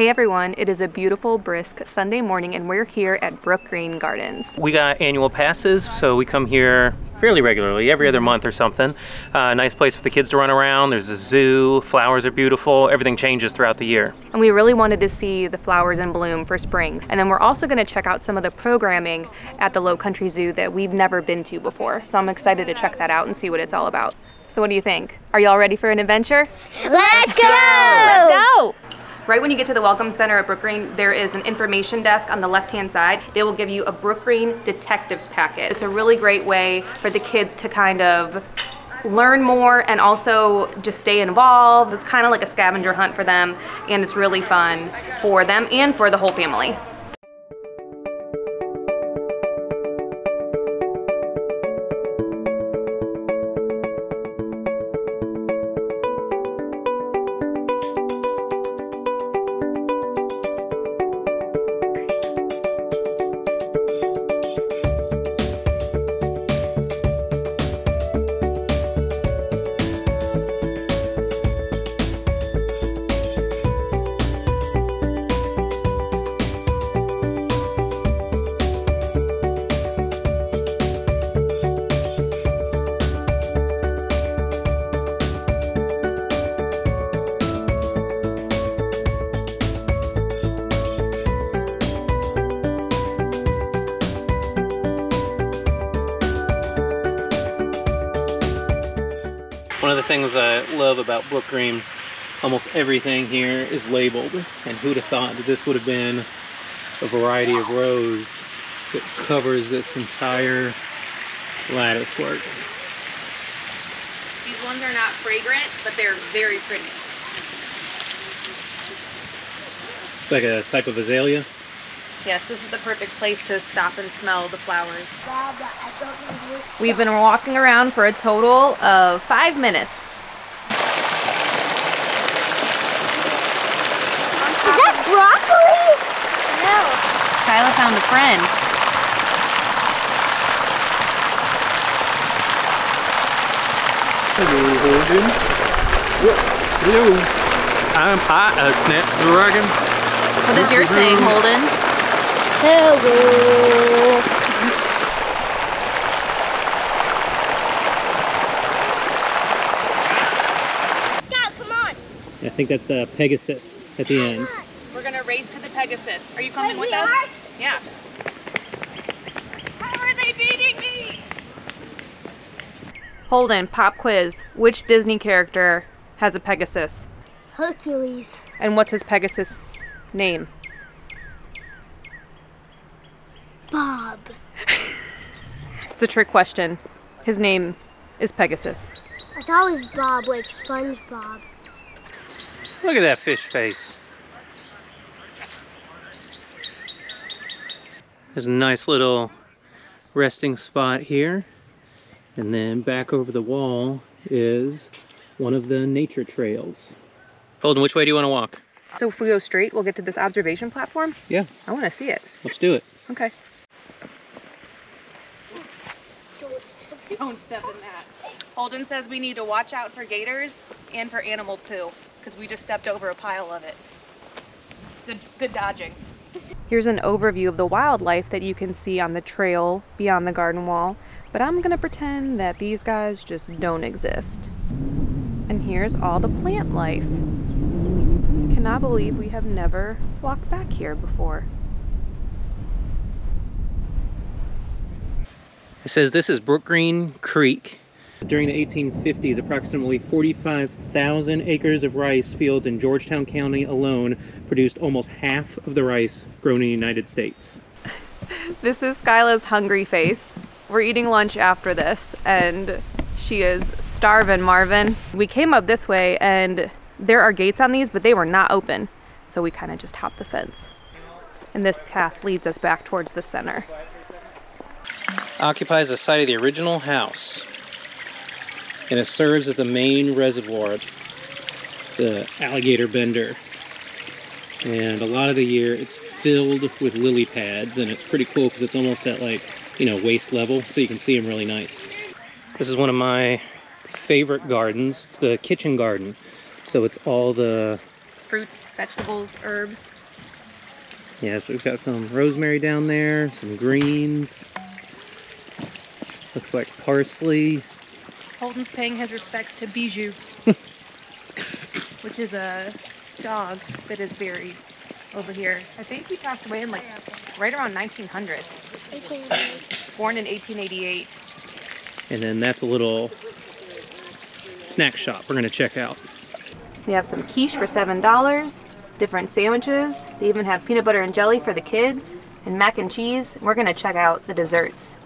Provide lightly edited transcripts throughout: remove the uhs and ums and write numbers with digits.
Hey everyone, it is a beautiful, brisk Sunday morning and we're here at Brookgreen Gardens. We got annual passes, so we come here fairly regularly, every other month or something. Nice place for the kids to run around. There's a zoo, flowers are beautiful, everything changes throughout the year. And we really wanted to see the flowers in bloom for spring. And then we're also going to check out some of the programming at the Lowcountry Zoo that we've never been to before. So I'm excited to check that out and see what it's all about. So what do you think? Are y'all ready for an adventure? Let's go! Let's go! Right when you get to the Welcome Center at Brookgreen, there is an information desk on the left-hand side. They will give you a Brookgreen Detectives Packet. It's a really great way for the kids to kind of learn more and also just stay involved. It's kind of like a scavenger hunt for them, and it's really fun for them and for the whole family. One of the things I love about Brookgreen, almost everything here is labeled, and who'd have thought that this would have been a variety of rows that covers this entire lattice work. These ones are not fragrant, but they're very pretty. It's like a type of azalea. Yes, this is the perfect place to stop and smell the flowers. We've been walking around for a total of 5 minutes. Is that broccoli? No. Kyla found a friend. Hello, Holden. Hello. I'm a snapdragon. What is yours saying, Holden? Hello. Scout, come on. I think that's the Pegasus at the end. We're gonna race to the Pegasus. Are you coming with we us? are? Yeah. How are they beating me? Holden, pop quiz. Which Disney character has a Pegasus? Hercules. And what's his Pegasus name? Bob. It's a trick question. His name is Pegasus. I thought it was Bob, like SpongeBob. Look at that fish face. There's a nice little resting spot here. And then back over the wall is one of the nature trails. Holden, which way do you want to walk? So if we go straight, we'll get to this observation platform? Yeah. I want to see it. Let's do it. Okay. Don't step in that. Holden says we need to watch out for gators and for animal poo because we just stepped over a pile of it. Good dodging. Here's an overview of the wildlife that you can see on the trail beyond the garden wall, but I'm gonna pretend that these guys just don't exist. And here's all the plant life. Cannot believe we have never walked back here before. It says this is Brookgreen Creek. During the 1850s, approximately 45,000 acres of rice fields in Georgetown County alone produced almost half of the rice grown in the United States. This is Skyla's hungry face. We're eating lunch after this, and she is starving, Marvin. We came up this way, and there are gates on these, but they were not open. So we kind of just hopped the fence. And this path leads us back towards the center. Occupies the site of the original house, and it serves as the main reservoir. It's an alligator bender, and a lot of the year it's filled with lily pads, and it's pretty cool because it's almost at, like, you know, waist level, so you can see them really nice. This is one of my favorite gardens. It's the kitchen garden, so it's all the fruits, vegetables, herbs. Yeah, so we've got some rosemary down there, some greens. Looks like parsley. Holden's paying his respects to Bijou, which is a dog that is buried over here. I think he passed away in like right around 1900. 1888. Born in 1888. And then that's a little snack shop we're gonna check out. We have some quiche for $7, different sandwiches. They even have peanut butter and jelly for the kids, and mac and cheese. We're gonna check out the desserts.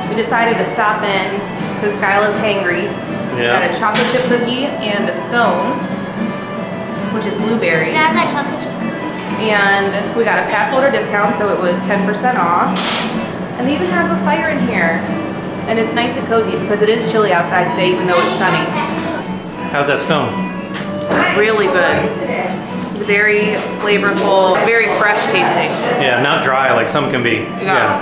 We decided to stop in because Skyla's hangry. We got a chocolate chip cookie and a scone, which is blueberry. Can I have that chocolate chip cookie? And we got a pass holder discount, so it was 10% off. And they even have a fire in here. And it's nice and cozy because it is chilly outside today, even though it's sunny. How's that scone? Really good. It's very flavorful, very fresh tasting. Yeah, not dry like some can be. Yeah.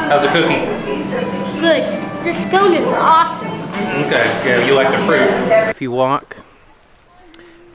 How's the cookie? Good. The scone is awesome. Okay, yeah, you like the fruit. If you walk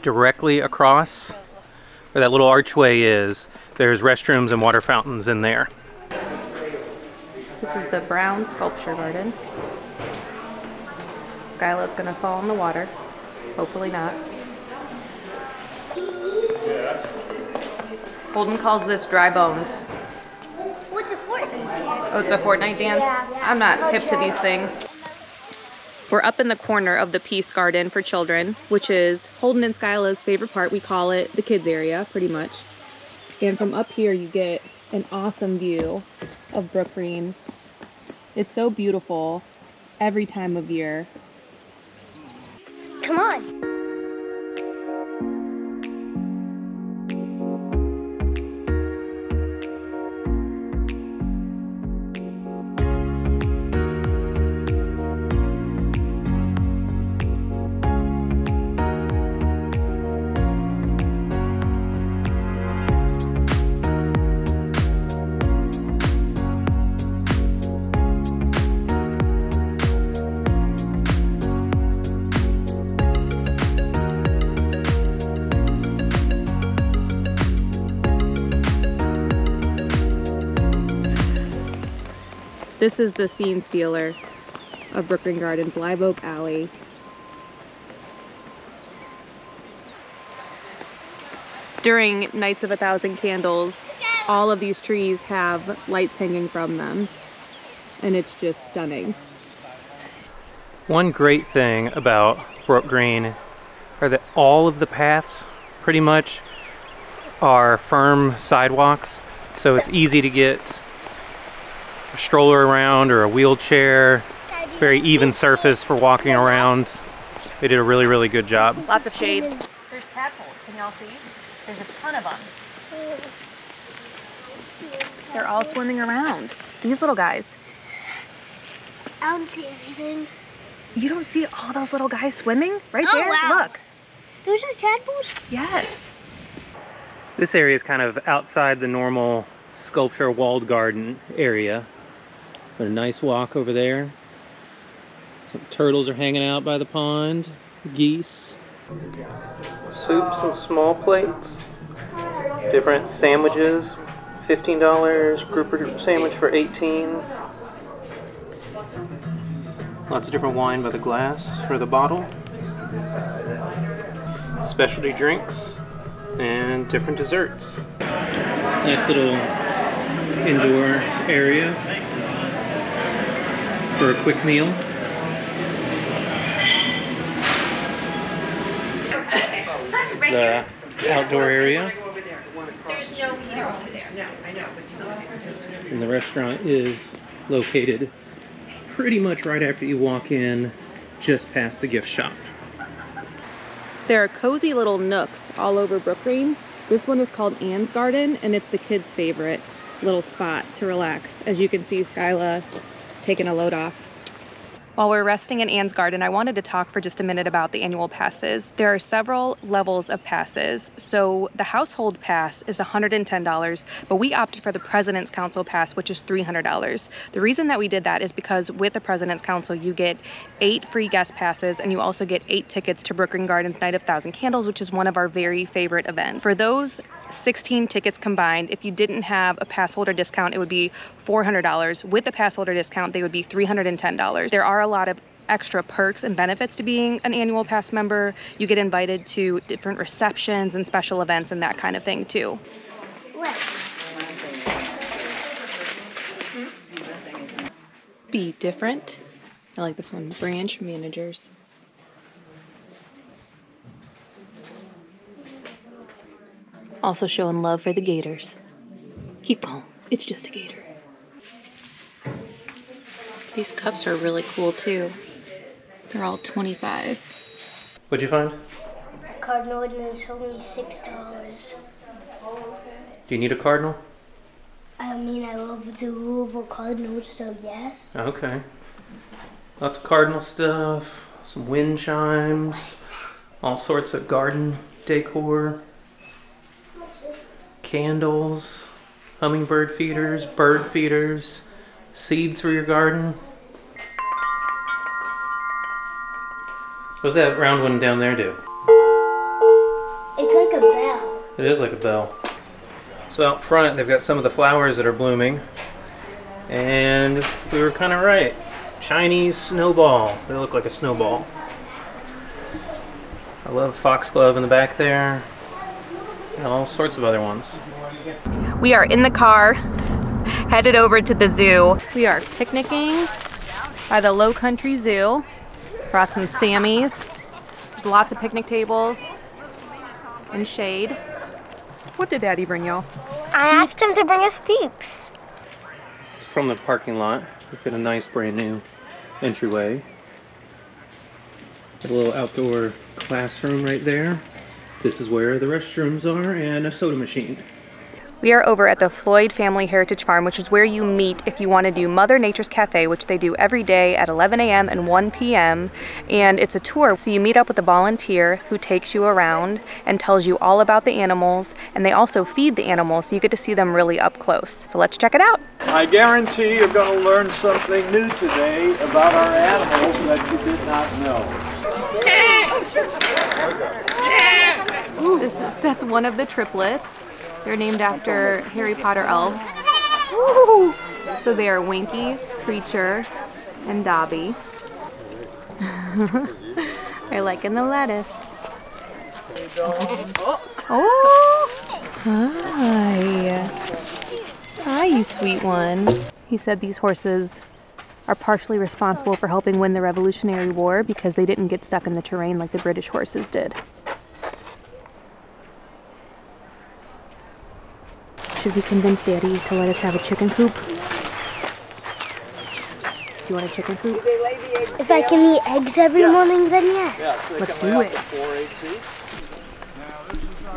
directly across where that little archway is, there's restrooms and water fountains in there. This is the brown sculpture garden. Skyla's gonna fall in the water. Hopefully not. Holden calls this dry bones. What's a Fortnite dance? Oh, it's a Fortnite dance? I'm not hip to these things. We're up in the corner of the Peace Garden for children, which is Holden and Skyla's favorite part. We call it the kids area, pretty much. And from up here, you get an awesome view of Brookgreen. It's so beautiful every time of year. Come on. This is the scene stealer of Brookgreen Gardens, Live Oak Alley. During Nights of a Thousand Candles, all of these trees have lights hanging from them, and it's just stunning. One great thing about Brookgreen are that all of the paths pretty much are firm sidewalks, so it's easy to get a stroller around or a wheelchair. Very even surface for walking around. They did a really, really good job. Lots of shade. There's tadpoles, can y'all see? There's a ton of them. They're all swimming around. These little guys. I don't see anything. You don't see all those little guys swimming? Right Oh, there, wow. look. Those are tadpoles? Yes. This area is kind of outside the normal sculpture walled garden area. But a nice walk over there. Some turtles are hanging out by the pond. Geese. Soups and small plates. Different sandwiches. $15. Grouper sandwich for $18. Lots of different wine by the glass or the bottle. Specialty drinks and different desserts. Nice little indoor area for a quick meal. The outdoor area. And the restaurant is located pretty much right after you walk in, just past the gift shop. There are cozy little nooks all over Brookgreen. This one is called Anne's Garden, and it's the kids' favorite little spot to relax. As you can see, Skyla is taking a load off. While we're resting in Anne's garden, I wanted to talk for just a minute about the annual passes. There are several levels of passes. So the household pass is $110, but we opted for the President's Council pass, which is $300. The reason that we did that is because with the President's Council, you get 8 free guest passes, and you also get 8 tickets to Brookgreen Gardens Night of Thousand Candles, which is one of our very favorite events. For those 16 tickets combined, if you didn't have a pass holder discount, it would be $400. With the pass holder discount, they would be $310. There are a lot of extra perks and benefits to being an annual pass member. You get invited to different receptions and special events and that kind of thing too. What? Be different. I like this one. Branch managers. Also showing love for the gators. Keep calm. It's just a gator. These cups are really cool too. They're all $25. What'd you find? Cardinal and it's only $6. Do you need a cardinal? I mean, I love the Louisville Cardinals, so yes. Okay. Lots of cardinal stuff, some wind chimes, all sorts of garden decor, candles, hummingbird feeders, bird feeders, seeds for your garden. What's that round one down there do? It's like a bell. It is like a bell. So out front, they've got some of the flowers that are blooming. And we were kind of right. Chinese snowball. They look like a snowball. I love foxglove in the back there. And all sorts of other ones. We are in the car, headed over to the zoo. We are picnicking by the Lowcountry Zoo. Brought some Sammys. There's lots of picnic tables and shade. What did Daddy bring y'all? I asked him to bring us Peeps. From the parking lot, we've got a nice brand new entryway. Got a little outdoor classroom right there. This is where the restrooms are and a soda machine. We are over at the Floyd Family Heritage Farm, which is where you meet if you want to do Mother Nature's Cafe, which they do every day at 11 a.m. and 1 p.m. And it's a tour. So you meet up with a volunteer who takes you around and tells you all about the animals. And they also feed the animals, so you get to see them really up close. So let's check it out. I guarantee you're going to learn something new today about our animals that you did not know. That's one of the triplets. They're named after Harry Potter elves. Woo! So they are Winky, Creature, and Dobby. They're liking the lettuce. Oh! Hi. Hi, you sweet one. He said these horses are partially responsible for helping win the Revolutionary War because they didn't get stuck in the terrain like the British horses did. Should we convince Daddy to let us have a chicken coop? Do you want a chicken coop? If I can eat eggs every morning, then yes. Let's do it.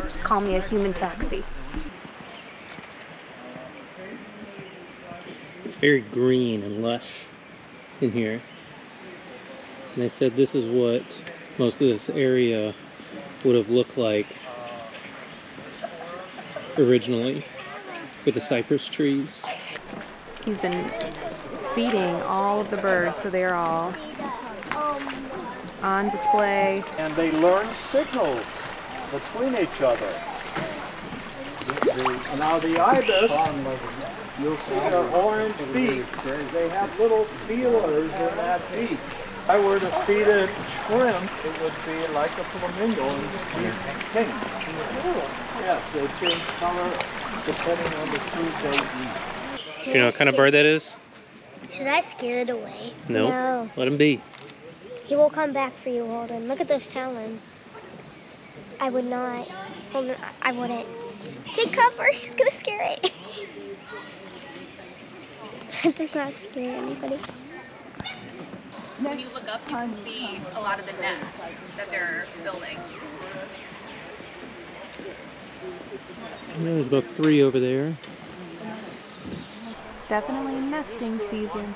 Just call me a human taxi. It's very green and lush in here. And they said this is what most of this area would have looked like originally, with the cypress trees. He's been feeding all of the birds, so they're all on display. And they learn signals between each other. Now the ibis, you'll see their orange beak. They have little feelers in that beak. If I were to feed a shrimp, it would be like a flamingo and be pink. Yes, they change color depending on the food they eat. You know what kind of bird that is? Should I scare it away? No. No. Let him be. He will come back for you, Holden. Look at those talons. I would not. Holden, I wouldn't. Take cover. He's going to scare it. This does not scare anybody. When you look up, you can see a lot of the nests that they're building. There's about 3 over there. It's definitely nesting season.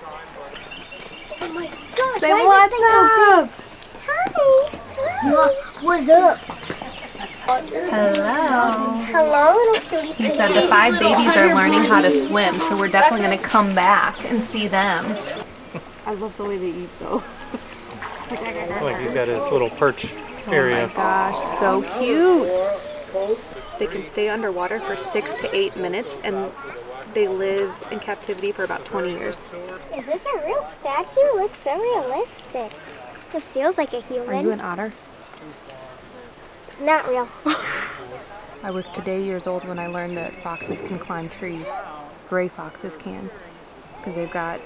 Oh my God! gosh, Say why what's is this thing so up? big? Hi. What's up? Hello. Hello, little cutie. He said the 5 babies are learning how to swim, so we're definitely going to come back and see them. I love the way they eat, though. Like he's got his little perch area. Oh my gosh, so cute. They can stay underwater for 6 to 8 minutes, and they live in captivity for about 20 years. Is this a real statue? It looks so realistic. It feels like a human. Are you an otter? Not real. I was today years old when I learned that foxes can climb trees. Gray foxes can, because they've got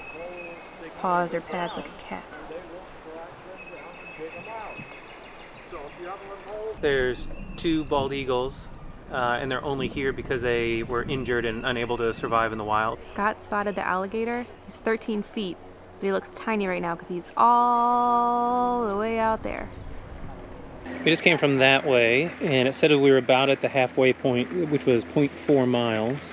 paws or pads like a cat. There's 2 bald eagles, and they're only here because they were injured and unable to survive in the wild. Scott spotted the alligator. He's 13 feet, but he looks tiny right now because he's all the way out there. We just came from that way, and it said we were about at the halfway point, which was 0.4 miles.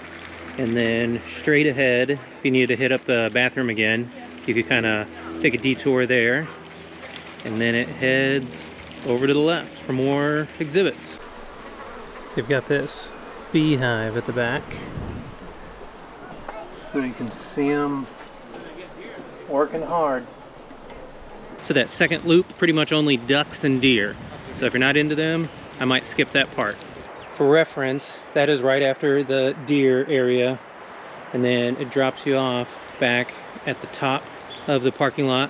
And then straight ahead, if you needed to hit up the bathroom again, you could kind of take a detour there. And then it heads over to the left for more exhibits. They've got this beehive at the back, so you can see them working hard. So that second loop, pretty much only ducks and deer. So if you're not into them, I might skip that part. For reference, that is right after the deer area, and then it drops you off back at the top of the parking lot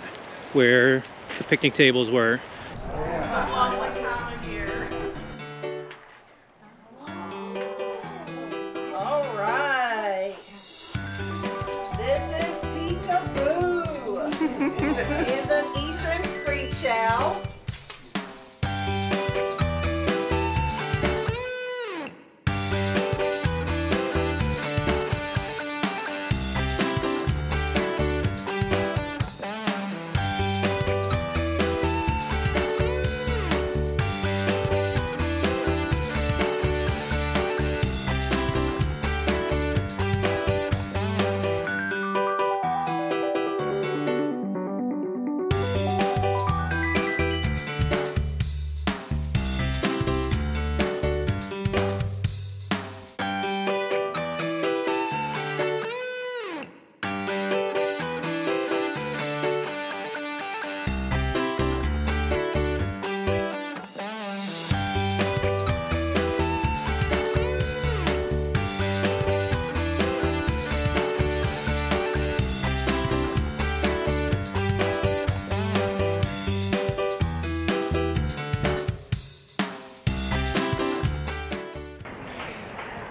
where the picnic tables were. Alright. This is Peekaboo. It is an eastern screech owl.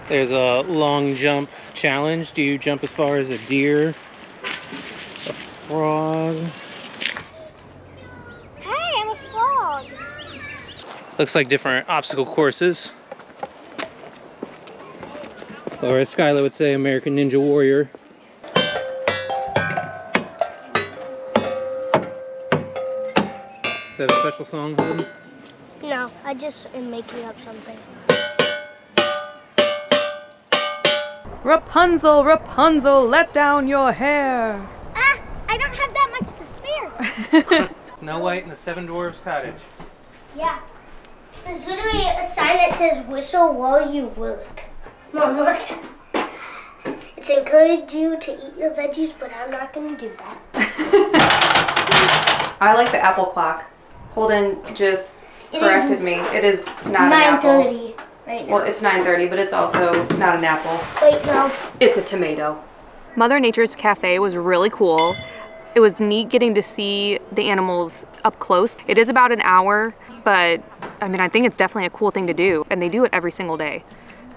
There's a long jump challenge. Do you jump as far as a deer, a frog? Hey, I'm a frog. Looks like different obstacle courses. Or as Skylar would say, American Ninja Warrior. Is that a special song, Holden? No, I just am making up something. Rapunzel, Rapunzel, let down your hair. Ah, I don't have that much to spare. Snow White and the Seven Dwarfs Cottage. Yeah. There's literally a sign that says whistle while you work. Mom, look. It's encourage you to eat your veggies, but I'm not going to do that. I like the apple clock. Holden just corrected me. It is not an apple. 9:30 right now. Well, it's 9:30, but it's also not an apple. Wait, no. It's a tomato. Mother Nature's Cafe was really cool. It was neat getting to see the animals up close. It is about an hour, but I mean, I think it's definitely a cool thing to do, and they do it every single day.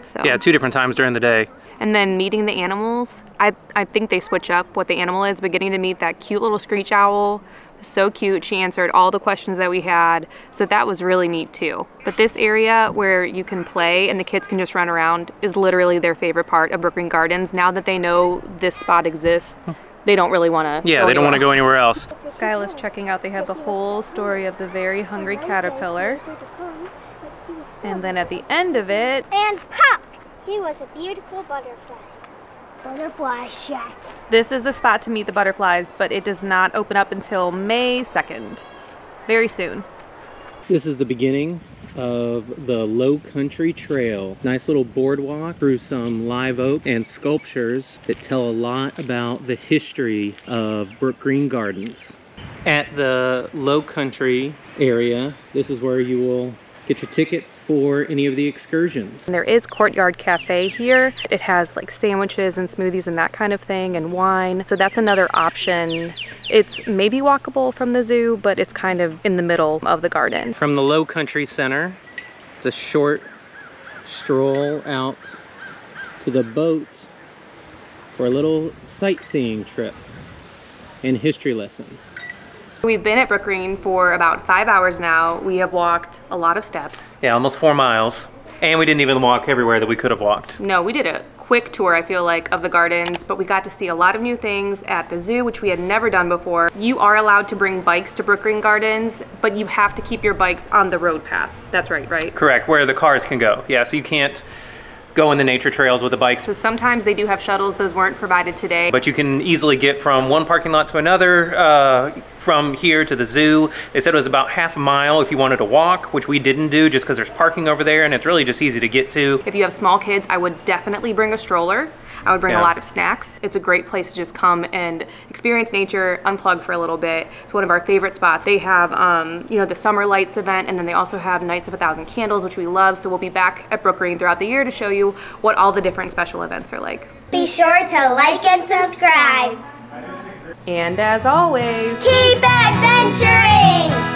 So. Yeah, 2 different times during the day. And then meeting the animals, I think they switch up what the animal is, but getting to meet that cute little screech owl, so cute. She answered all the questions that we had, so that was really neat too. But this area where you can play and the kids can just run around is literally their favorite part of Brookgreen Gardens. Now that they know this spot exists, they don't really want to Yeah, they don't want to go anywhere else. Skyla's checking out. They have the whole story of the very hungry caterpillar. And then at the end of it... And pop! He was a beautiful butterfly. Butterfly shack. This is the spot to meet the butterflies, but it does not open up until May 2nd. Very soon. This is the beginning of the Lowcountry Trail. Nice little boardwalk through some live oak and sculptures that tell a lot about the history of Brookgreen Gardens. At the Lowcountry area, this is where you will get your tickets for any of the excursions. And there is Courtyard Cafe here. It has like sandwiches and smoothies and that kind of thing, and wine. So that's another option. It's maybe walkable from the zoo, but it's kind of in the middle of the garden. From the Lowcountry Center, it's a short stroll out to the boat for a little sightseeing trip and history lesson. We've been at Brookgreen for about 5 hours now. We have walked a lot of steps. Yeah, almost 4 miles. And we didn't even walk everywhere that we could have walked. No, we did a quick tour, I feel like, of the gardens, but we got to see a lot of new things at the zoo, which we had never done before. You are allowed to bring bikes to Brookgreen Gardens, but you have to keep your bikes on the road paths. That's right, right? Correct, where the cars can go. Yeah, so you can't go in the nature trails with the bikes. So sometimes they do have shuttles. Those weren't provided today. But you can easily get from one parking lot to another, from here to the zoo. They said it was about half a mile if you wanted to walk, which we didn't do just because there's parking over there and it's really just easy to get to. If you have small kids, I would definitely bring a stroller. I would bring a lot of snacks. It's a great place to just come and experience nature, unplug for a little bit. It's one of our favorite spots. They have, you know, the Summer Lights event, and then they also have Nights of 1,000 Candles, which we love. So we'll be back at Brookgreen throughout the year to show you what all the different special events are like. Be sure to like and subscribe. And as always, Keep adventuring!